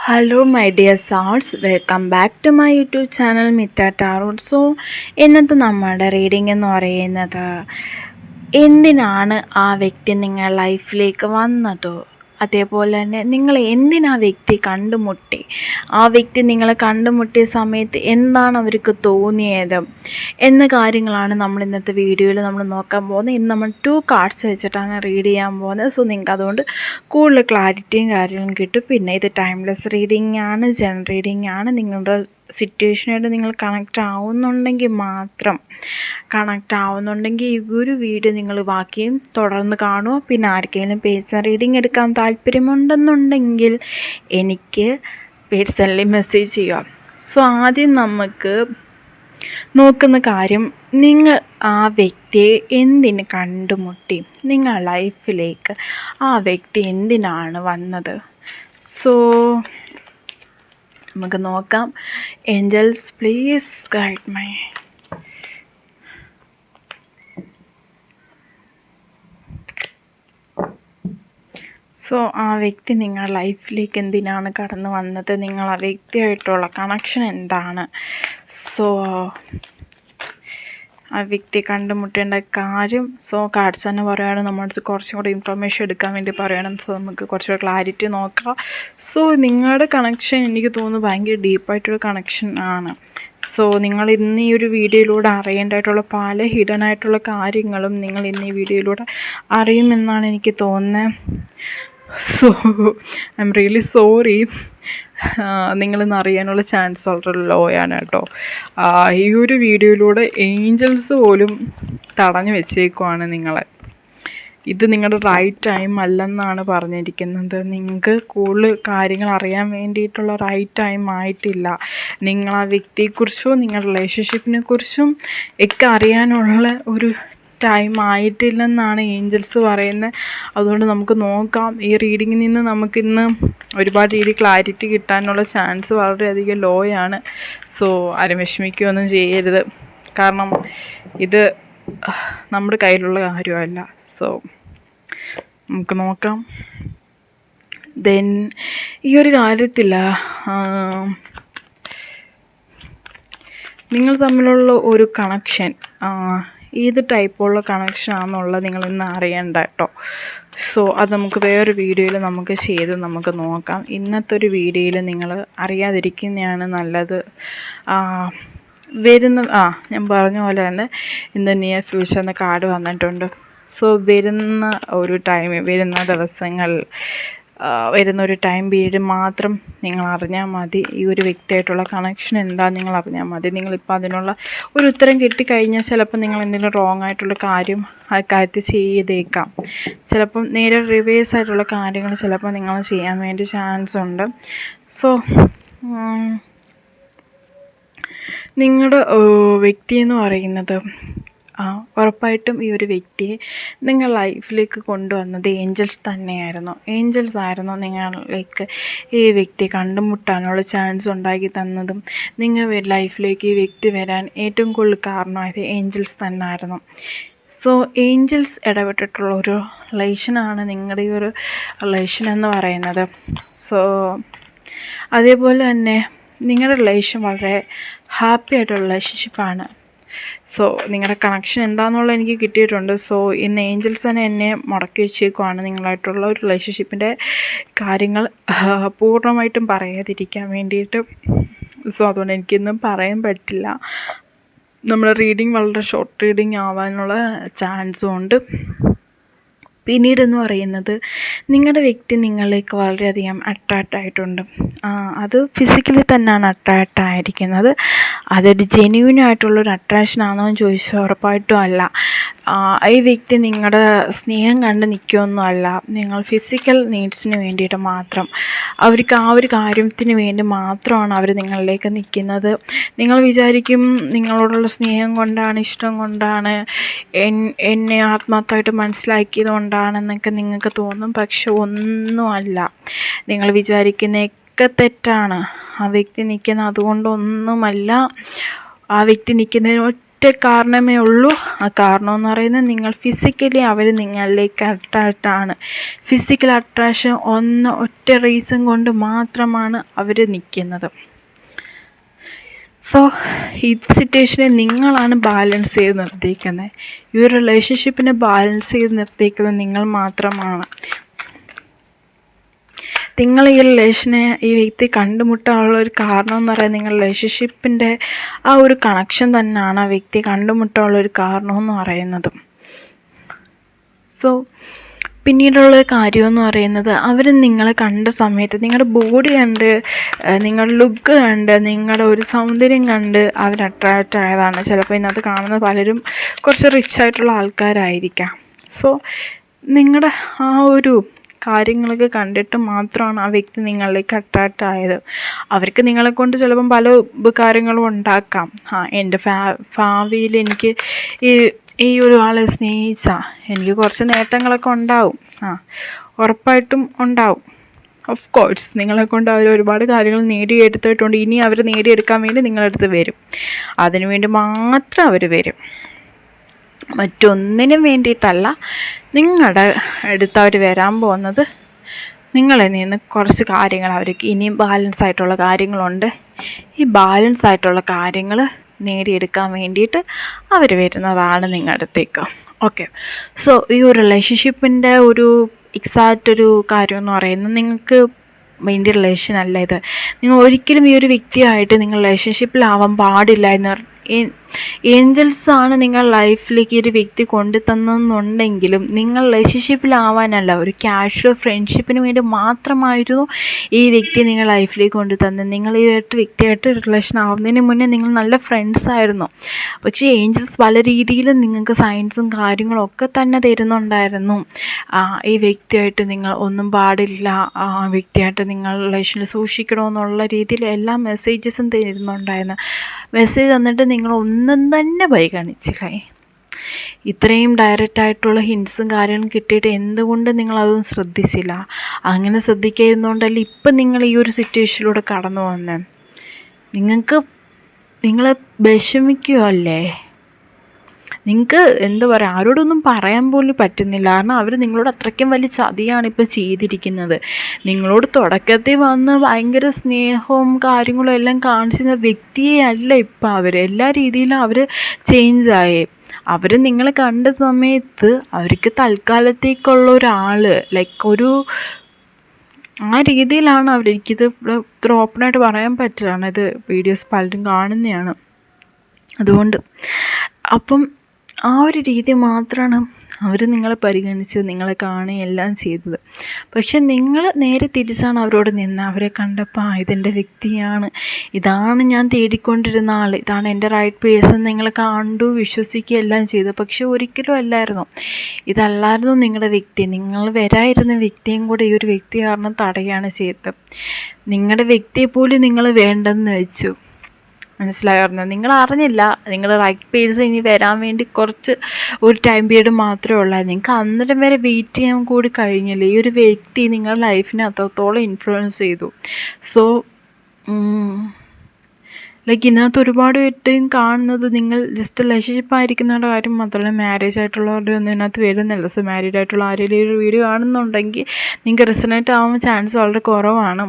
Hello my dear souls, welcome back to my YouTube channel Mitta tarot. So ഇന്നത്തെ നമ്മുടെ reading എന്ന് പറയുന്നത്, എന്തിനാണ് ആ വ്യക്തി നിങ്ങൾ ലൈഫിലേക്ക് വന്നത്, അതേപോലെ തന്നെ നിങ്ങൾ എന്തിനാ വ്യക്തി കണ്ടുമുട്ടി, ആ വ്യക്തി നിങ്ങളെ കണ്ടുമുട്ടിയ സമയത്ത് എന്താണ് അവർക്ക് തോന്നിയത് എന്ന കാര്യങ്ങളാണ് നമ്മൾ ഇന്നത്തെ വീഡിയോയിൽ നമ്മൾ നോക്കാൻ പോകുന്നത്. ഇന്ന് നമ്മൾ 2 കാർഡ്സ് വെച്ചിട്ടാണ് റീഡ് ചെയ്യാൻ പോകുന്നത്. സോ നിങ്ങൾക്ക് അതുകൊണ്ട് കൂടുതൽ ക്ലാരിറ്റിയും കാര്യങ്ങളും കിട്ടും. പിന്നെ ഇത് ടൈംലെസ് റീഡിംഗ് ആണ്, ജനറൽ റീഡിംഗ് ആണ്. നിങ്ങളുടെ സിറ്റുവേഷനായിട്ട് നിങ്ങൾ കണക്റ്റ് ആവുന്നുണ്ടെങ്കിൽ മാത്രം, ഈ ഒരു വീഡിയോ നിങ്ങൾ ബാക്കിയും തുടർന്ന് കാണുക. പിന്നെ ആർക്കെങ്കിലും പേഴ്സണൽ റീഡിംഗ് എടുക്കാൻ താല്പര്യമുണ്ടെന്നുണ്ടെങ്കിൽ എനിക്ക് പേഴ്സണലി മെസ്സേജ് ചെയ്യുക. സോ ആദ്യം നമുക്ക് നോക്കുന്ന കാര്യം, നിങ്ങൾ ആ വ്യക്തിയെ എന്തിന് കണ്ടുമുട്ടി, നിങ്ങൾ ലൈഫിലേക്ക് ആ വ്യക്തി എന്തിനാണ് വന്നത്. സോ നമുക്ക് നോക്കാം. Angels please guide my. So ആ വ്യക്തി നിങ്ങളുടെ ലൈഫിലേക്ക് എന്തിനാണ് കടന്നു വന്നത്, നിങ്ങൾ ആ വ്യക്തിയായിട്ടുള്ള കണക്ഷൻ എന്താണ്. സോ ആ വ്യക്തി കണ്ടുമുട്ടേണ്ട കാര്യം, സോ കാർഡ്സ് തന്നെ പറയുകയാണ്, നമ്മുടെ അടുത്ത് കുറച്ചും കൂടി ഇൻഫർമേഷൻ എടുക്കാൻ വേണ്ടി പറയണം. സോ നമുക്ക് കുറച്ചുകൂടി ക്ലാരിറ്റി നോക്കാം. സോ നിങ്ങളുടെ കണക്ഷൻ എനിക്ക് തോന്നുന്നു ഭയങ്കര ഡീപ്പായിട്ടൊരു കണക്ഷൻ ആണ്. സോ നിങ്ങൾ ഇന്ന് ഈ ഒരു വീഡിയോയിലൂടെ അറിയേണ്ടതായിട്ടുള്ള പല ഹിഡൻ ആയിട്ടുള്ള കാര്യങ്ങളും നിങ്ങൾ ഇന്ന് ഈ വീഡിയോയിലൂടെ അറിയുമെന്നാണ് എനിക്ക് തോന്നുന്നത്. So I'm really sorry, നിങ്ങളിന്ന് അറിയാനുള്ള ചാൻസ് വളരെ ലോ ആണ് കേട്ടോ. ഈ ഒരു വീഡിയോയിലൂടെ ഏഞ്ചൽസ് പോലും തടഞ്ഞു വെച്ചേക്കുവാണ് നിങ്ങളെ. ഇത് നിങ്ങളുടെ റൈറ്റ് ടൈം അല്ലെന്നാണ് പറഞ്ഞിരിക്കുന്നത്. നിങ്ങൾക്ക് കൂടുതൽ കാര്യങ്ങൾ അറിയാൻ വേണ്ടിയിട്ടുള്ള റൈറ്റ് ടൈം ആയിട്ടില്ല. നിങ്ങൾ ആ വ്യക്തിയെക്കുറിച്ചോ നിങ്ങളുടെ റിലേഷൻഷിപ്പിനെ കുറിച്ചും ഒക്കെ അറിയാനുള്ള ഒരു ടൈം ആയിട്ടില്ലെന്നാണ് ഏഞ്ചൽസ് പറയുന്നത്. അതുകൊണ്ട് നമുക്ക് നോക്കാം. ഈ റീഡിങ്ങിൽ നിന്ന് നമുക്കിന്ന് ഒരുപാട് ക്ലാരിറ്റി കിട്ടാനുള്ള ചാൻസ് വളരെയധികം ലോ ആണ്. സോ ആരും വിഷമിക്കുകയൊന്നും ചെയ്യരുത്, കാരണം ഇത് നമ്മുടെ കയ്യിലുള്ള കാര്യമല്ല. സോ നമുക്ക് നോക്കാം. ദെൻ ഈ ഒരു കാര്യത്തിൽ നിങ്ങൾ തമ്മിലുള്ള ഒരു കണക്ഷൻ ഏത് ടൈപ്പുള്ള കണക്ഷനാണെന്നുള്ളത് നിങ്ങളിന്ന് അറിയണ്ട കേട്ടോ. സോ അത് നമുക്ക് വേറൊരു വീഡിയോയിൽ നമുക്ക് ചെയ്ത് നമുക്ക് നോക്കാം. ഇന്നത്തെ ഒരു വീഡിയോയിൽ നിങ്ങൾ അറിയാതിരിക്കുന്നതാണ് നല്ലത്. ഞാൻ പറഞ്ഞ പോലെ തന്നെ ഇൻ ദ നിയർ ഫ്യൂച്ചർ എന്ന കാർഡ് വന്നിട്ടുണ്ട്. സോ വരുന്ന ദിവസങ്ങൾ, വരുന്നൊരു ടൈം പീരീഡ് മാത്രം നിങ്ങൾ അറിഞ്ഞാൽ മതി. ഈ ഒരു വ്യക്തിയായിട്ടുള്ള കണക്ഷൻ എന്താണെന്ന് നിങ്ങൾ അറിഞ്ഞാൽ മതി. നിങ്ങളിപ്പോൾ അതിനുള്ള ഒരു ഉത്തരം കിട്ടിക്കഴിഞ്ഞാൽ ചിലപ്പോൾ നിങ്ങൾ എന്തെങ്കിലും റോങ് ആയിട്ടുള്ള കാര്യം ആ കാര്യത്തിൽ ചെയ്തേക്കാം. ചിലപ്പം നേരെ റിവേഴ്സ് ആയിട്ടുള്ള കാര്യങ്ങൾ ചിലപ്പോൾ നിങ്ങൾ ചെയ്യാൻ വേണ്ടി ചാൻസ് ഉണ്ട്. സോ നിങ്ങളുടെ വ്യക്തി എന്ന് പറയുന്നത്, ഉറപ്പായിട്ടും ഈ ഒരു വ്യക്തിയെ നിങ്ങൾ ലൈഫിലേക്ക് കൊണ്ടുവന്നത് ഏഞ്ചൽസ് തന്നെയായിരുന്നു. ഏഞ്ചൽസ് ആയിരുന്നു നിങ്ങളിലേക്ക് ഈ വ്യക്തി കണ്ടുമുട്ടാനുള്ള ചാൻസ് ഉണ്ടാക്കി തന്നതും. നിങ്ങൾ ലൈഫിലേക്ക് ഈ വ്യക്തി വരാൻ ഏറ്റവും കൂടുതൽ കാരണമായത് ഏഞ്ചൽസ് തന്നെയായിരുന്നു. സോ ഏഞ്ചൽസ് ഇടപെട്ടിട്ടുള്ള ഒരു റിലേഷനാണ് നിങ്ങളുടെ ഈ ഒരു റിലേഷൻ എന്ന് പറയുന്നത്. സോ അതേപോലെ തന്നെ നിങ്ങളുടെ റിലേഷൻ വളരെ ഹാപ്പി ആയിട്ടുള്ള റിലേഷൻഷിപ്പാണ്. സോ നിങ്ങളുടെ കണക്ഷൻ എന്താണെന്നുള്ളത് എനിക്ക് കിട്ടിയിട്ടുണ്ട്. സോ ഇന്ന് ഏഞ്ചൽസ് തന്നെ എന്നെ മുടക്കി വെച്ചേക്കുവാണ് നിങ്ങളായിട്ടുള്ള ഒരു റിലേഷൻഷിപ്പിൻ്റെ കാര്യങ്ങൾ പൂർണ്ണമായിട്ടും പറയാതിരിക്കാൻ വേണ്ടിയിട്ട്. സോ അതുകൊണ്ട് എനിക്കിന്നും പറയാൻ പറ്റില്ല. നമ്മുടെ റീഡിങ് വളരെ ഷോർട്ട് റീഡിങ് ആവാനുള്ള ചാൻസും ഉണ്ട്. പിന്നീടെന്ന് പറയുന്നത്, നിങ്ങളുടെ വ്യക്തി നിങ്ങളിലേക്ക് വളരെയധികം അട്രാക്റ്റ് ആയിട്ടുണ്ട്. അത് ഫിസിക്കലി തന്നെയാണ് അട്രാക്റ്റ് ആയിരിക്കുന്നത്. അതൊരു ജെന്യൂൻ ആയിട്ടുള്ളൊരു അട്രാക്ഷൻ ആണോ എന്ന് ചോദിച്ചാൽ ഉറപ്പായിട്ടും അല്ല. ഈ വ്യക്തി നിങ്ങളുടെ സ്നേഹം കണ്ട് നിൽക്കുകയൊന്നും അല്ല. നിങ്ങൾ ഫിസിക്കൽ നീഡ്സിന് വേണ്ടിയിട്ട് മാത്രം, അവർക്ക് ആ ഒരു കാര്യത്തിന് വേണ്ടി മാത്രമാണ് അവർ നിങ്ങളിലേക്ക് നിൽക്കുന്നത്. നിങ്ങൾ വിചാരിക്കും നിങ്ങളോടുള്ള സ്നേഹം കൊണ്ടാണ്, ഇഷ്ടം കൊണ്ടാണ്, എന്നെ ആത്മാർത്ഥമായിട്ട് മനസ്സിലാക്കിയത് കൊണ്ടാണെന്നൊക്കെ നിങ്ങൾക്ക് തോന്നും. പക്ഷെ ഒന്നുമല്ല, നിങ്ങൾ വിചാരിക്കുന്നതൊക്കെ തെറ്റാണ്. ആ വ്യക്തി നിൽക്കുന്നത് അതുകൊണ്ടൊന്നുമല്ല. ആ വ്യക്തി നിൽക്കുന്നതിന് ഒറ്റ കാരണമേ ഉള്ളൂ. ആ കാരണം എന്ന് പറയുന്നത് നിങ്ങൾ ഫിസിക്കലി അവർ നിങ്ങളിലേക്ക് അട്രാക്റ്റാണ്. ഫിസിക്കൽ അട്രാക്ഷൻ ഒറ്റ റീസൺ കൊണ്ട് മാത്രമാണ് അവർ നിൽക്കുന്നത്. സോ ഈ സിറ്റുവേഷനെ നിങ്ങളാണ് ബാലൻസ് ചെയ്ത് നിർത്തിയിരിക്കുന്നത്. ഈ ഒരു റിലേഷൻഷിപ്പിനെ ബാലൻസ് ചെയ്ത് നിർത്തിയിരിക്കുന്നത് നിങ്ങൾ മാത്രമാണ്. നിങ്ങൾ ഈ റിലേഷനെ ഈ വ്യക്തി കണ്ടുമുട്ടാനുള്ള ഒരു കാരണം എന്ന് പറയുന്നത് നിങ്ങൾ റിലേഷൻഷിപ്പിൻ്റെ ആ ഒരു കണക്ഷൻ തന്നെയാണ് ആ വ്യക്തി കണ്ടുമുട്ടാനുള്ള ഒരു കാരണമെന്ന് പറയുന്നത്. സോ പിന്നീടുള്ള കാര്യമെന്ന് പറയുന്നത് അവർ നിങ്ങളെ കണ്ട സമയത്ത് നിങ്ങളുടെ ബോഡി കണ്ട്, നിങ്ങളുടെ ലുക്ക് കണ്ട്, നിങ്ങളുടെ ഒരു സൗന്ദര്യം കണ്ട് അവർ അട്രാക്റ്റ് ആയതാണ്. ചിലപ്പോൾ ഇന്നത്തെ കാണുന്ന പലരും കുറച്ച് റിച്ച് ആയിട്ടുള്ള ആൾക്കാരായിരിക്കാം. സോ നിങ്ങളുടെ ആ ഒരു കാര്യങ്ങളൊക്കെ കണ്ടിട്ട് മാത്രമാണ് ആ വ്യക്തി നിങ്ങളിലേക്ക് അട്രാക്റ്റ് ആയത്. അവർക്ക് നിങ്ങളെക്കൊണ്ട് ചിലപ്പം പല ഉപകാരങ്ങളും ഉണ്ടാക്കാം. എൻ്റെ ഭാവിയിൽ എനിക്ക് ഈ ഒരു ആളെ സ്നേഹിച്ചാൽ എനിക്ക് കുറച്ച് നേട്ടങ്ങളൊക്കെ ഉണ്ടാവും. ഉറപ്പായിട്ടും ഉണ്ടാവും. ഓഫ് കോഴ്സ് നിങ്ങളെക്കൊണ്ട് അവർ ഒരുപാട് കാര്യങ്ങൾ നേടിയെടുത്തിട്ടുണ്ട്. ഇനി അവർ നേടിയെടുക്കാൻ വേണ്ടി നിങ്ങളടുത്ത് വരും. അതിനുവേണ്ടി മാത്രം അവർ വരും, മറ്റൊന്നിനും വേണ്ടിയിട്ടല്ല. നിങ്ങളുടെ അടുത്ത് അവർ വരാൻ പോകുന്നത് നിങ്ങളിൽ നിന്ന് കുറച്ച് കാര്യങ്ങൾ അവർക്ക് ഇനിയും ബാലൻസ് ആയിട്ടുള്ള കാര്യങ്ങളുണ്ട്. ഈ ബാലൻസ് ആയിട്ടുള്ള കാര്യങ്ങൾ നേടിയെടുക്കാൻ വേണ്ടിയിട്ട് അവർ വരുന്നതാണ് നിങ്ങളുടെ അടുത്തേക്ക്. ഓക്കെ. സോ ഈ ഒരു റിലേഷൻഷിപ്പിൻ്റെ ഒരു എക്സാക്റ്റ് ഒരു കാര്യം എന്ന് പറയുന്നത് നിങ്ങൾക്ക് വേണ്ടി റിലേഷൻ അല്ല ഇത്. നിങ്ങൾ ഒരിക്കലും ഈ ഒരു വ്യക്തിയായിട്ട് നിങ്ങൾ റിലേഷൻഷിപ്പിലാവാൻ പാടില്ല എന്ന് ഏഞ്ചൽസാണ് നിങ്ങൾ ലൈഫിലേക്ക് ഒരു വ്യക്തി കൊണ്ടു തന്നെന്നുണ്ടെങ്കിലും നിങ്ങൾ റിലേഷൻഷിപ്പിലാവാനല്ല, ഒരു കാഷ്വൽ ഫ്രണ്ട്ഷിപ്പിന് വേണ്ടി മാത്രമായിരുന്നു ഈ വ്യക്തി നിങ്ങൾ ലൈഫിലേക്ക് കൊണ്ടു തന്നത്. നിങ്ങൾ ഈ വ്യക്തിയായിട്ട് റിലേഷൻ ആവുന്നതിന് മുന്നേ നിങ്ങൾ നല്ല ഫ്രണ്ട്സ് ആയിരുന്നു. പക്ഷേ ഏഞ്ചൽസ് പല രീതിയിലും നിങ്ങൾക്ക് സയൻസും കാര്യങ്ങളും ഒക്കെ തന്നെ തരുന്നുണ്ടായിരുന്നു. ഈ വ്യക്തിയായിട്ട് നിങ്ങൾ ഒന്നും പാടില്ല, വ്യക്തിയായിട്ട് നിങ്ങൾ റിലേഷനിൽ സൂക്ഷിക്കണമെന്നുള്ള രീതിയിൽ എല്ലാ മെസ്സേജസും തരുന്നുണ്ടായിരുന്നു. മെസ്സേജ് തന്നിട്ട് നിങ്ങൾ ഒന്നും തന്നെ പരിഗണിച്ചില്ല. ഇത്രയും ഡയറക്റ്റായിട്ടുള്ള ഹിൻസും കാര്യങ്ങളും കിട്ടിയിട്ട് എന്തുകൊണ്ട് നിങ്ങളതൊന്നും ശ്രദ്ധിച്ചില്ല? അങ്ങനെ ശ്രദ്ധിക്കുന്നതുകൊണ്ടല്ലേ ഇപ്പം നിങ്ങൾ ഈ ഒരു സിറ്റുവേഷനിലൂടെ കടന്നു വന്നത്. നിങ്ങളെ വിഷമിക്കുകയല്ലേ? നിങ്ങൾക്ക് എന്താ പറയുക, ആരോടൊന്നും പറയാൻ പോലും പറ്റുന്നില്ല. കാരണം അവർ നിങ്ങളോട് അത്രയ്ക്കും വലിയ ചതിയാണ് ഇപ്പോൾ ചെയ്തിരിക്കുന്നത്. നിങ്ങളോട് തുടക്കത്തിൽ വന്ന് ഭയങ്കര സ്നേഹവും കാര്യങ്ങളും എല്ലാം കാണിച്ചിരുന്ന വ്യക്തിയെ അല്ല ഇപ്പം അവർ. എല്ലാ രീതിയിലും അവർ ചേഞ്ചായി. അവർ നിങ്ങളെ കണ്ട സമയത്ത് അവർക്ക് തൽക്കാലത്തേക്കുള്ള ഒരാൾ ആ രീതിയിലാണ് അവർ. എനിക്കിത് ഇത്ര ഓപ്പണായിട്ട് പറയാൻ പറ്റുകയാണ്. ഇത് വീഡിയോസ് പലരും കാണുന്നതാണ്. അതുകൊണ്ട് അപ്പം ആ ഒരു രീതി മാത്രമാണ് അവർ നിങ്ങളെ പരിഗണിച്ച് നിങ്ങളെ കാണുകയും എല്ലാം ചെയ്തത്. പക്ഷെ നിങ്ങൾ നേരെ തിരിച്ചാണ് അവരോട് നിന്ന്. അവരെ കണ്ടപ്പോൾ ഇതെൻ്റെ വ്യക്തിയാണ്, ഇതാണ് ഞാൻ തേടിക്കൊണ്ടിരുന്ന ആൾ, ഇതാണ് എൻ്റെ റൈറ്റ് പേഴ്സൺ നിങ്ങൾ കണ്ടു വിശ്വസിക്കുക എല്ലാം ചെയ്തു. പക്ഷെ ഒരിക്കലും അല്ലായിരുന്നു. ഇതല്ലായിരുന്നു നിങ്ങളുടെ വ്യക്തി. നിങ്ങൾ വരായിരുന്ന വ്യക്തിയും കൂടെ ഈ ഒരു വ്യക്തി കാരണം തടയാണ് ചെയ്തത്. നിങ്ങളുടെ വ്യക്തിയെ പോലും നിങ്ങൾ വേണ്ടെന്ന് വെച്ചു. മനസ്സിലായിരുന്നു. നിങ്ങൾ അറിഞ്ഞില്ല നിങ്ങളുടെ റൈറ്റ് പേഴ്സൺ ഇനി വരാൻ വേണ്ടി കുറച്ച് ഒരു ടൈം പീരീഡ് മാത്രമേ ഉള്ളായിരുന്നു. നിങ്ങൾക്ക് അന്നേരം വരെ വെയിറ്റ് ചെയ്യാൻ കൂടി കഴിഞ്ഞില്ല. ഈ ഒരു വ്യക്തി നിങ്ങളുടെ ലൈഫിനെ അത്രത്തോളം ഇൻഫ്ലുവൻസ് ചെയ്തു. സോ ഇതിനകത്ത് ഒരുപാട് പേരും കാണുന്നത് നിങ്ങൾ ജസ്റ്റ് റിലേഷൻഷിപ്പ് ആയിരിക്കുന്നവരുടെ കാര്യം മാത്രമല്ല, മാരേജ് ആയിട്ടുള്ളവരുടെ ഒന്നും ഇതിനകത്ത് വരുന്നില്ല. സോ മാരീഡ് ആയിട്ടുള്ള ആരെങ്കിലും ഒരു വീഡിയോ കാണുന്നുണ്ടെങ്കിൽ നിങ്ങൾക്ക് റെസണേറ്റ് ആവാൻ ചാൻസ് വളരെ കുറവാണ്.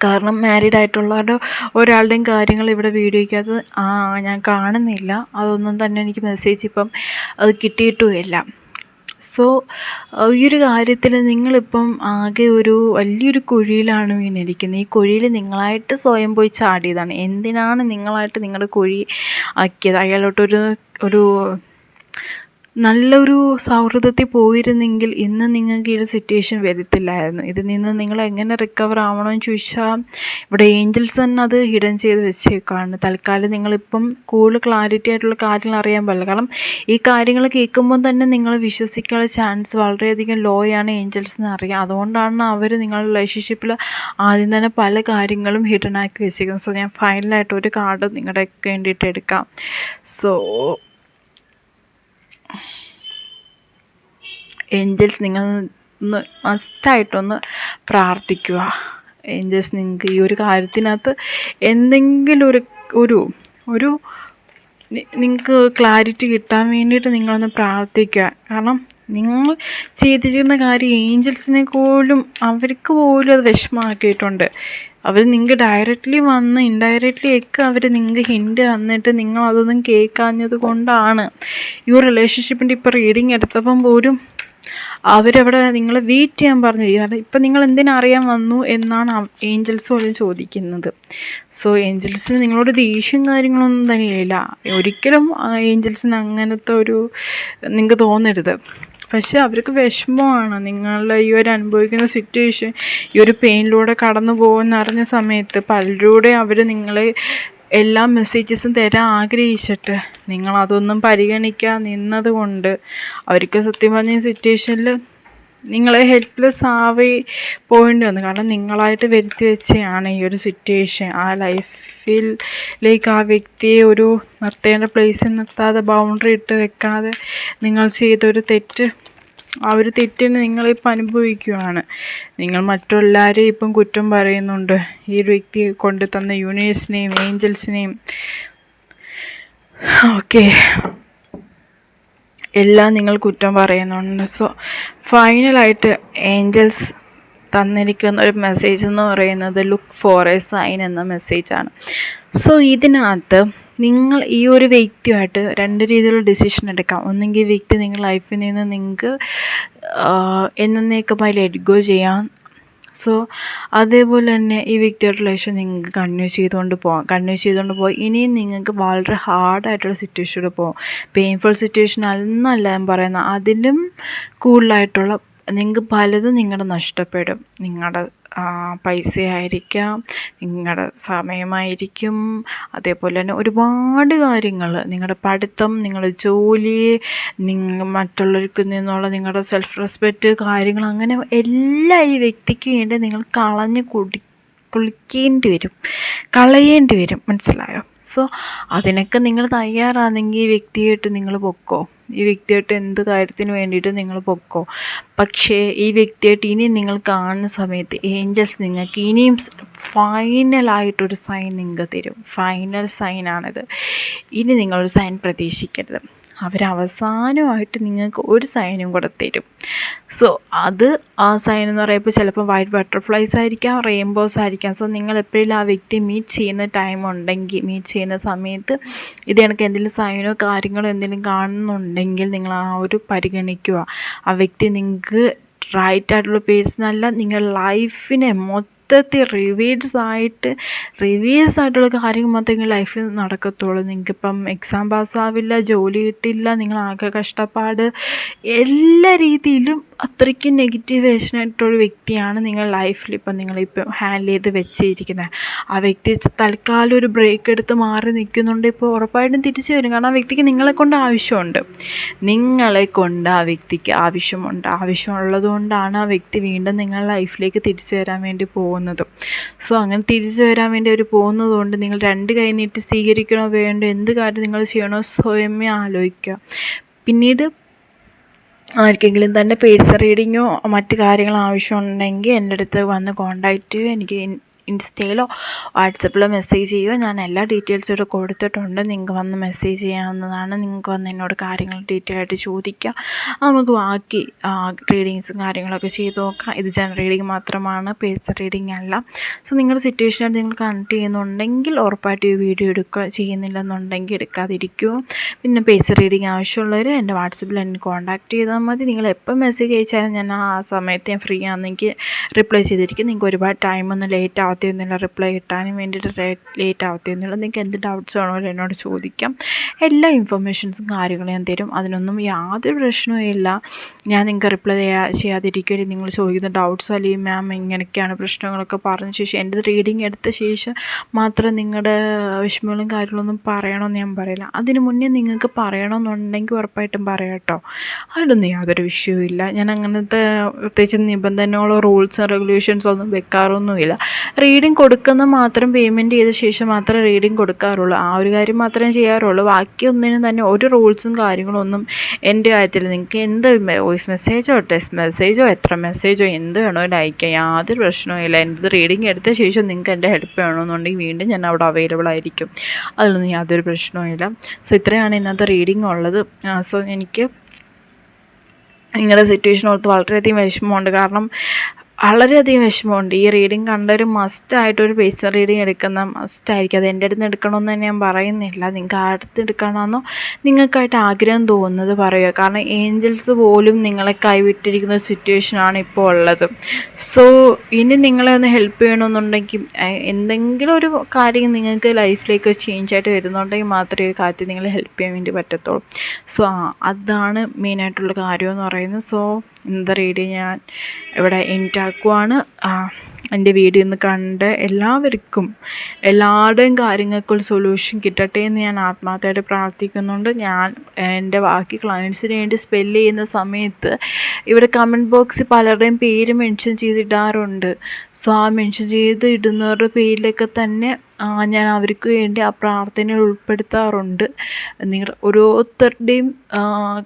കാരണം മാരീഡ് ആയിട്ടുള്ളവരുടെ ഒരാളുടെയും കാര്യങ്ങൾ ഇവിടെ വീഡിയോയ്ക്കകത്ത് ഞാൻ കാണുന്നില്ല. അതൊന്നും തന്നെ എനിക്ക് മെസ്സേജ് ഇപ്പം അത് കിട്ടിയിട്ടുമില്ല. സോ ഈ ഒരു കാര്യത്തിൽ നിങ്ങളിപ്പം ആകെ ഒരു വലിയൊരു കുഴിയിലാണ് വീണിരിക്കുന്നത്. ഈ കുഴിയിൽ നിങ്ങളായിട്ട് സ്വയം പോയി ചാടിയതാണ്. എന്തിനാണ് നിങ്ങളായിട്ട് നിങ്ങളുടെ കുഴി ആക്കിയത്? അയാളോട്ടൊരു നല്ലൊരു സൗഹൃദത്തിൽ പോയിരുന്നെങ്കിൽ ഇന്ന് നിങ്ങൾക്ക് ഈ ഒരു സിറ്റുവേഷൻ വരത്തില്ലായിരുന്നു. ഇതിൽ നിന്ന് നിങ്ങൾ എങ്ങനെ റിക്കവർ ആവണമെന്ന് ചോദിച്ചാൽ ഇവിടെ ഏഞ്ചൽസ് തന്നെ അത് ഹിഡൻ ചെയ്ത് വെച്ചേക്കാണ്. തൽക്കാലം നിങ്ങളിപ്പം കൂടുതൽ ക്ലാരിറ്റി ആയിട്ടുള്ള കാര്യങ്ങൾ അറിയാൻ പാടില്ല. കാരണം ഈ കാര്യങ്ങൾ കേൾക്കുമ്പോൾ തന്നെ നിങ്ങൾ വിശ്വസിക്കാനുള്ള ചാൻസ് വളരെയധികം ലോ ആണ് ഏഞ്ചൽസിന് അറിയാം. അതുകൊണ്ടാണ് അവർ നിങ്ങളുടെ റിലേഷൻഷിപ്പിൽ ആദ്യം തന്നെ പല കാര്യങ്ങളും ഹിഡൻ ആക്കി വെച്ചേക്കുന്നത്. സോ ഞാൻ ഫൈനലായിട്ട് ഒരു കാർഡ് നിങ്ങളുടെ വേണ്ടിയിട്ട് എടുക്കാം. സോ ഏഞ്ചൽസ് നിങ്ങൾ ഒന്ന് മസ്റ്റായിട്ടൊന്ന് പ്രാർത്ഥിക്കുക. ഏഞ്ചൽസ് നിങ്ങൾക്ക് ഈ ഒരു കാര്യത്തിനകത്ത് എന്തെങ്കിലും ഒരു നിങ്ങൾക്ക് ക്ലാരിറ്റി കിട്ടാൻ വേണ്ടിയിട്ട് നിങ്ങളൊന്ന് പ്രാർത്ഥിക്കുക. കാരണം നിങ്ങൾ ചെയ്തിരിക്കുന്ന കാര്യം ഏഞ്ചൽസിനെ പോലും അവർക്ക് പോലും അത് വിഷമമാക്കിയിട്ടുണ്ട്. അവർ നിങ്ങൾക്ക് ഡയറക്റ്റ്ലി വന്ന് ഇൻഡയറക്റ്റ്ലി ഒക്കെ അവർ നിങ്ങൾക്ക് ഹിൻഡ് തന്നിട്ട് നിങ്ങളതൊന്നും കേൾക്കാഞ്ഞത് കൊണ്ടാണ്. ഈ ഒരു റിലേഷൻഷിപ്പിൻ്റെ ഇപ്പോൾ റീഡിങ് എടുത്തപ്പം പോലും അവരവിടെ നിങ്ങളെ വെയിറ്റ് ചെയ്യാൻ പറഞ്ഞിരിക്കുന്നത്. ഇപ്പം നിങ്ങൾ എന്തിനറിയാൻ വന്നു എന്നാണ് ഏഞ്ചൽസ് പോലും ചോദിക്കുന്നത്. സോ ഏഞ്ചൽസിന് നിങ്ങളോട് ദേഷ്യം കാര്യങ്ങളൊന്നും തന്നെയില്ല. ഒരിക്കലും ഏഞ്ചൽസിന് അങ്ങനത്തെ ഒരു നിങ്ങൾക്ക് തോന്നരുത്. പക്ഷെ അവർക്ക് വിഷമമാണ് നിങ്ങളുടെ ഈ ഒരു അനുഭവിക്കുന്ന സിറ്റുവേഷൻ, ഈ ഒരു പെയിനിലൂടെ കടന്നു പോകുമെന്നറിഞ്ഞ സമയത്ത് പലരുടെ അവർ നിങ്ങളെ എല്ലാ മെസ്സേജസും തരാൻ ആഗ്രഹിച്ചിട്ട് നിങ്ങളതൊന്നും പരിഗണിക്കാൻ നിന്നത് കൊണ്ട് അവർക്ക് സത്യം പറഞ്ഞ സിറ്റുവേഷനിൽ നിങ്ങളെ ഹെൽപ്ലെസ് ആവേ പോയിൻ്റ് വന്നു. കാരണം നിങ്ങളായിട്ട് വരുത്തി വെച്ചതാണ് ഈ ഒരു സിറ്റുവേഷൻ. ആ ലൈഫിലേക്ക് ആ വ്യക്തിയെ ഒരു നിർത്തേണ്ട പ്ലേസിൽ നിർത്താതെ ബൗണ്ടറി ഇട്ട് വെക്കാതെ നിങ്ങൾ ചെയ്തൊരു തെറ്റ്, ആ ഒരു തെറ്റിന് നിങ്ങളിപ്പോൾ അനുഭവിക്കുകയാണ്. നിങ്ങൾ മറ്റെല്ലാവരെയും ഇപ്പം കുറ്റം പറയുന്നുണ്ട്. ഈ ഒരു വ്യക്തി കൊണ്ടു തന്ന യൂണിവേഴ്സിനെയും ഏഞ്ചൽസിനെയും ഓക്കെ എല്ലാം നിങ്ങൾ കുറ്റം പറയുന്നുണ്ട്. സോ ഫൈനലായിട്ട് ഏഞ്ചൽസ് തന്നിരിക്കുന്ന ഒരു മെസ്സേജ് എന്ന് പറയുന്നത് ലുക്ക് ഫോർ എ സൈൻ എന്ന മെസ്സേജാണ്. സോ ഇതിനകത്ത് നിങ്ങൾ ഈ ഒരു വ്യക്തിയുമായിട്ട് രണ്ട് രീതിയിലുള്ള ഡിസിഷൻ എടുക്കാം. ഒന്നെങ്കിൽ ഈ വ്യക്തി നിങ്ങൾ ലൈഫിൽ നിന്ന് നിങ്ങൾക്ക് എന്നേക്കുമായി ലെറ്റ് ഗോ ചെയ്യാം. സോ അതേപോലെ തന്നെ ഈ വ്യക്തിയുടെ റിലേഷൻ നിങ്ങൾക്ക് കണ്ടിന്യൂ ചെയ്തുകൊണ്ട് പോകാം. ഇനിയും നിങ്ങൾക്ക് വളരെ ഹാർഡായിട്ടുള്ള സിറ്റുവേഷനിൽ പോകും. പെയിൻഫുൾ സിറ്റുവേഷൻ അല്ലെന്നല്ല ഞാൻ പറയുന്നത്, അതിലും കൂടുതലായിട്ടുള്ള നിങ്ങൾക്ക് പലതും നിങ്ങളുടെ നഷ്ടപ്പെടും. നിങ്ങളുടെ പൈസയായിരിക്കാം, നിങ്ങളുടെ സമയമായിരിക്കും, അതേപോലെ തന്നെ ഒരുപാട് കാര്യങ്ങൾ, നിങ്ങളുടെ പഠിത്തം, നിങ്ങളുടെ ജോലി, മറ്റുള്ളവർക്ക് നിന്നുള്ള നിങ്ങളുടെ സെൽഫ് റെസ്പെക്റ്റ് കാര്യങ്ങൾ, അങ്ങനെ എല്ലാം ഈ വ്യക്തിക്ക് വേണ്ടി നിങ്ങൾ കളയേണ്ടി വരും. മനസ്സിലായോ? സോ അതിനൊക്കെ നിങ്ങൾ തയ്യാറാണെങ്കിൽ ഈ വ്യക്തിയായിട്ട് നിങ്ങൾ പൊക്കോ. ഈ വ്യക്തിയായിട്ട് എന്ത് കാര്യത്തിന് വേണ്ടിയിട്ട് നിങ്ങൾ പൊക്കോ. പക്ഷേ ഈ വ്യക്തിയായിട്ട് ഇനി നിങ്ങൾ കാണുന്ന സമയത്ത് ഏഞ്ചൽസ് നിങ്ങൾക്ക് ഇനിയും ഫൈനലായിട്ടൊരു സൈൻ നിങ്ങൾക്ക് തരും. ഫൈനൽ സൈനാണിത്. ഇനി നിങ്ങളൊരു സൈൻ പ്രതീക്ഷിക്കരുത്. അവരവസാനമായിട്ട് നിങ്ങൾക്ക് ഒരു സൈനും കൂടെ തരും. സോ ആ സൈൻ എന്ന് പറയുമ്പോൾ ചിലപ്പോൾ വൈറ്റ് ബട്ടർഫ്ലൈസ് ആയിരിക്കാം, റെയിൻബോസ് ആയിരിക്കാം. സോ നിങ്ങൾ എപ്പോഴും ആ വ്യക്തി മീറ്റ് ചെയ്യുന്ന സമയത്ത് ഇത് കണക്ക് എന്തെങ്കിലും സൈനോ കാര്യങ്ങളോ എന്തെങ്കിലും കാണുന്നുണ്ടെങ്കിൽ നിങ്ങൾ ആ ഒരു പരിഗണിക്കുക. ആ വ്യക്തി നിങ്ങൾക്ക് റൈറ്റ് ആയിട്ടുള്ള പേഴ്സണല്ല, നിങ്ങൾ ലൈഫിനെ മൊത്തത്തിൽ റിവേഴ്സ് ആയിട്ടുള്ള കാര്യങ്ങൾ മാത്രമേ ലൈഫിൽ നടക്കത്തുള്ളൂ. നിങ്ങൾക്കിപ്പം എക്സാം പാസ്സാവില്ല, ജോലി കിട്ടില്ല, നിങ്ങൾ ആകെ കഷ്ടപ്പാട്, എല്ലാ രീതിയിലും അത്രയ്ക്കും നെഗറ്റീവേഷനായിട്ടുള്ള വ്യക്തിയാണ് നിങ്ങൾ ലൈഫിൽ നിങ്ങളിപ്പം ഹാൻഡിൽ ചെയ്ത് വെച്ചിരിക്കുന്നത്. ആ വ്യക്തി തൽക്കാലം ഒരു ബ്രേക്ക് എടുത്ത് മാറി നിൽക്കുന്നുണ്ട്. ഇപ്പോൾ ഉറപ്പായിട്ടും തിരിച്ചു വരും. കാരണം ആ വ്യക്തിക്ക് നിങ്ങളെ കൊണ്ട് ആവശ്യമുണ്ട്. ആ വ്യക്തിക്ക് ആവശ്യമുള്ളത് കൊണ്ടാണ് ആ വ്യക്തി വീണ്ടും നിങ്ങളുടെ ലൈഫിലേക്ക് തിരിച്ചു വരാൻ വേണ്ടി പോകുന്നത്. സോ അങ്ങനെ തിരിച്ചു വരാൻ വേണ്ടി അവർ പോകുന്നത് കൊണ്ട് നിങ്ങൾ രണ്ട് കൈ നീട്ടി സ്വീകരിക്കണോ വേണ്ടോ, എന്ത് കാര്യം നിങ്ങൾ ചെയ്യണോ സ്വയമേ ആലോചിക്കുക. പിന്നീട് ആർക്കെങ്കിലും തന്നെ പേഴ്സണൽ റീഡിങ്ങോ മറ്റു കാര്യങ്ങളോ ആവശ്യമുണ്ടെങ്കിൽ എൻ്റെ അടുത്ത് വന്ന് കോൺടാക്റ്റ് ചെയ്യുക. എനിക്ക് ഇൻസ്റ്റയിലോ വാട്സപ്പിലോ മെസ്സേജ് ചെയ്യുക. ഞാൻ എല്ലാ ഡീറ്റെയിൽസും ഇവിടെ കൊടുത്തിട്ടുണ്ട്. നിങ്ങൾക്ക് വന്ന് മെസ്സേജ് ചെയ്യാവുന്നതാണ്. നിങ്ങൾക്ക് വന്ന് എന്നോട് കാര്യങ്ങൾ ഡീറ്റെയിൽ ആയിട്ട് ചോദിക്കാം. നമുക്ക് ബാക്കി റീഡിങ്സും കാര്യങ്ങളൊക്കെ ചെയ്ത് നോക്കാം. ഇത് ജനറൽ റീഡിങ് മാത്രമാണ്, പേഴ്സണൽ റീഡിങ് അല്ല. സോ നിങ്ങളുടെ സിറ്റുവേഷനായിട്ട് നിങ്ങൾ കണക്ട് ചെയ്യുന്നുണ്ടെങ്കിൽ ഉറപ്പായിട്ട് ഈ വീഡിയോ ചെയ്യുന്നില്ലെന്നുണ്ടെങ്കിൽ എടുക്കാതിരിക്കുക. പിന്നെ പേഴ്സണൽ റീഡിങ് ആവശ്യമുള്ളവർ എൻ്റെ വാട്സപ്പിൽ എന്നെ കോൺടാക്റ്റ് ചെയ്താൽ മതി. നിങ്ങൾ എപ്പോൾ മെസ്സേജ് അയച്ചാലും ഞാൻ ആ സമയത്ത് ഞാൻ ഫ്രീ ആണെങ്കിൽ റിപ്ലൈ ചെയ്തിരിക്കും. നിങ്ങൾക്ക് ഒരുപാട് ടൈമൊന്നും ലേറ്റ് ആവത്തൊന്നുമില്ല, റിപ്ലൈ കിട്ടാനും വേണ്ടിയിട്ട് ലേറ്റ് ആവത്തൊന്നുമില്ല. നിങ്ങൾക്ക് എന്ത് ഡൗട്ട്സ് ആണോ എന്നോട് ചോദിക്കാം. എല്ലാ ഇൻഫർമേഷൻസും കാര്യങ്ങളും ഞാൻ തരും. അതിനൊന്നും യാതൊരു പ്രശ്നവും ഇല്ല. ഞാൻ നിങ്ങൾക്ക് റിപ്ലൈ ചെയ്യാതിരിക്കും. നിങ്ങൾ ചോദിക്കുന്ന ഡൗട്ട്സ് അല്ലെങ്കിൽ മാം ഇങ്ങനെയൊക്കെയാണ് പ്രശ്നങ്ങളൊക്കെ പറഞ്ഞ ശേഷം എൻ്റെ റീഡിങ് എടുത്ത ശേഷം മാത്രം നിങ്ങളുടെ വിഷമങ്ങളും കാര്യങ്ങളൊന്നും പറയണമെന്ന് ഞാൻ പറയില്ല. അതിന് മുന്നേ നിങ്ങൾക്ക് പറയണമെന്നുണ്ടെങ്കിൽ ഉറപ്പായിട്ടും പറയാം കേട്ടോ. അതിലൊന്നും യാതൊരു വിഷയവുമില്ല. ഞാൻ അങ്ങനത്തെ പ്രത്യേകിച്ച് നിബന്ധനകളോ റൂൾസ് ആൻഡ് റെഗുലേഷൻസോ ഒന്നും വെക്കാറൊന്നുമില്ല. റീഡിങ് കൊടുക്കുന്ന മാത്രം പേയ്മെൻറ്റ് ചെയ്ത ശേഷം മാത്രമേ റീഡിങ് കൊടുക്കാറുള്ളൂ. ആ ഒരു കാര്യം മാത്രമേ ചെയ്യാറുള്ളൂ. ബാക്കി ഒന്നിനും തന്നെ ഒരു റൂൾസും കാര്യങ്ങളും ഒന്നും എൻ്റെ കാര്യത്തിൽ നിങ്ങൾക്ക് എന്ത് വോയിസ് മെസ്സേജോ ടെക്സ്റ്റ് മെസ്സേജോ എത്ര മെസ്സേജോ എന്ത് വേണോ അയക്കാം, യാതൊരു പ്രശ്നവും ഇല്ല. എൻ്റെ റീഡിങ് എടുത്ത ശേഷം നിങ്ങൾക്ക് എൻ്റെ ഹെൽപ്പ് വേണമെന്നുണ്ടെങ്കിൽ വീണ്ടും ഞാൻ അവിടെ അവൈലബിൾ ആയിരിക്കും. അതിലൊന്നും യാതൊരു പ്രശ്നവും ഇല്ല. സോ ഇത്രയാണ് ഇന്നത്തെ റീഡിങ് ഉള്ളത്. സോ എനിക്ക് നിങ്ങളുടെ സിറ്റുവേഷൻ ഓർത്ത് വളരെയധികം വിഷമമുണ്ട്. കാരണം വളരെയധികം വിഷമമുണ്ട്. ഈ റീഡിങ് കണ്ടൊരു മസ്റ്റായിട്ടൊരു പേഴ്സണൽ റീഡിങ് എടുക്കുന്ന മസ്റ്റായിരിക്കും. അത് എൻ്റെ അടുത്ത് നിന്ന് എടുക്കണമെന്ന് തന്നെ ഞാൻ പറയുന്നില്ല. നിങ്ങൾക്ക് ആരുടെ എടുക്കണമെന്നോ നിങ്ങൾക്കായിട്ട് ആഗ്രഹം തോന്നുന്നത് പറയുക. കാരണം ഏഞ്ചൽസ് പോലും നിങ്ങളെ കൈവിട്ടിരിക്കുന്ന ഒരു സിറ്റുവേഷനാണ് ഇപ്പോൾ ഉള്ളത്. സോ ഇനി നിങ്ങളെ ഒന്ന് ഹെൽപ്പ് ചെയ്യണമെന്നുണ്ടെങ്കിൽ എന്തെങ്കിലും ഒരു കാര്യം നിങ്ങൾക്ക് ലൈഫിലേക്ക് ചേഞ്ച് ആയിട്ട് വരുന്നുണ്ടെങ്കിൽ മാത്രമേ ഒരു കാര്യത്തിൽ നിങ്ങളെ ഹെൽപ്പ് ചെയ്യാൻ വേണ്ടി പറ്റത്തുള്ളൂ. സോ അതാണ് മെയിനായിട്ടുള്ള കാര്യമെന്ന് പറയുന്നത്. സോ ഇന്നത്തെ റീഡിങ് ഞാൻ ഇവിടെ എൻഡാക്കുവാണ്. എൻ്റെ വീഡിയോ ഒന്ന് കണ്ട് എല്ലാവർക്കും എല്ലാവരുടെയും കാര്യങ്ങൾക്കൊരു സൊല്യൂഷൻ കിട്ടട്ടെ എന്ന് ഞാൻ ആത്മാർത്ഥമായിട്ട് പ്രാർത്ഥിക്കുന്നുണ്ട്. ഞാൻ എൻ്റെ ബാക്കി ക്ലയൻസിന് വേണ്ടി സ്പെല്ല് ചെയ്യുന്ന സമയത്ത് ഇവിടെ കമൻറ്റ് ബോക്സിൽ പലരുടെയും പേര് മെൻഷൻ ചെയ്തിടാറുണ്ട്. സോ ആ മെൻഷൻ ചെയ്ത് ഇടുന്നവരുടെ പേരിലൊക്കെ തന്നെ ഞാൻ അവർക്ക് വേണ്ടി ആ പ്രാർത്ഥനയിൽ ഉൾപ്പെടുത്താറുണ്ട്. നിങ്ങൾ ഓരോരുത്തരുടെയും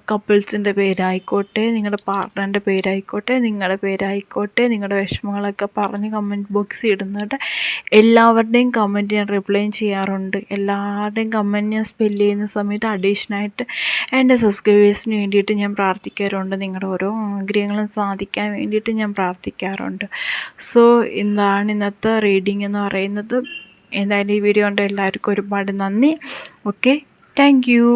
കപ്പിൾസിൻ്റെ പേരായിക്കോട്ടെ, നിങ്ങളുടെ പാർട്ട്ണറിൻ്റെ പേരായിക്കോട്ടെ, നിങ്ങളുടെ പേരായിക്കോട്ടെ, നിങ്ങളുടെ വിഷമങ്ങളൊക്കെ പറഞ്ഞ് കമൻറ്റ് ബോക്സിൽ ഇടുന്നവരുടെ എല്ലാവരുടെയും കമൻറ്റ് ഞാൻ റിപ്ലൈ ചെയ്യാറുണ്ട്. എല്ലാവരുടെയും കമൻറ്റ് ഞാൻ സ്പെല്ല് ചെയ്യുന്ന സമയത്ത് അഡീഷണലായിട്ട് എൻ്റെ സബ്സ്ക്രൈബേഴ്സിന് വേണ്ടിയിട്ട് ഞാൻ പ്രാർത്ഥിക്കാറുണ്ട്. നിങ്ങളുടെ ഓരോ ആഗ്രഹങ്ങളും സാധിക്കാൻ വേണ്ടിയിട്ട് ഞാൻ പ്രാർത്ഥിക്കാറുണ്ട്. സോ എന്താണ് ഇന്നത്തെ റീഡിംഗ് എന്ന് പറയുന്നത്. എന്തായാലും ഈ വീഡിയോ കണ്ട എല്ലാവർക്കും ഒരുപാട് നന്ദി. Okay, thank you.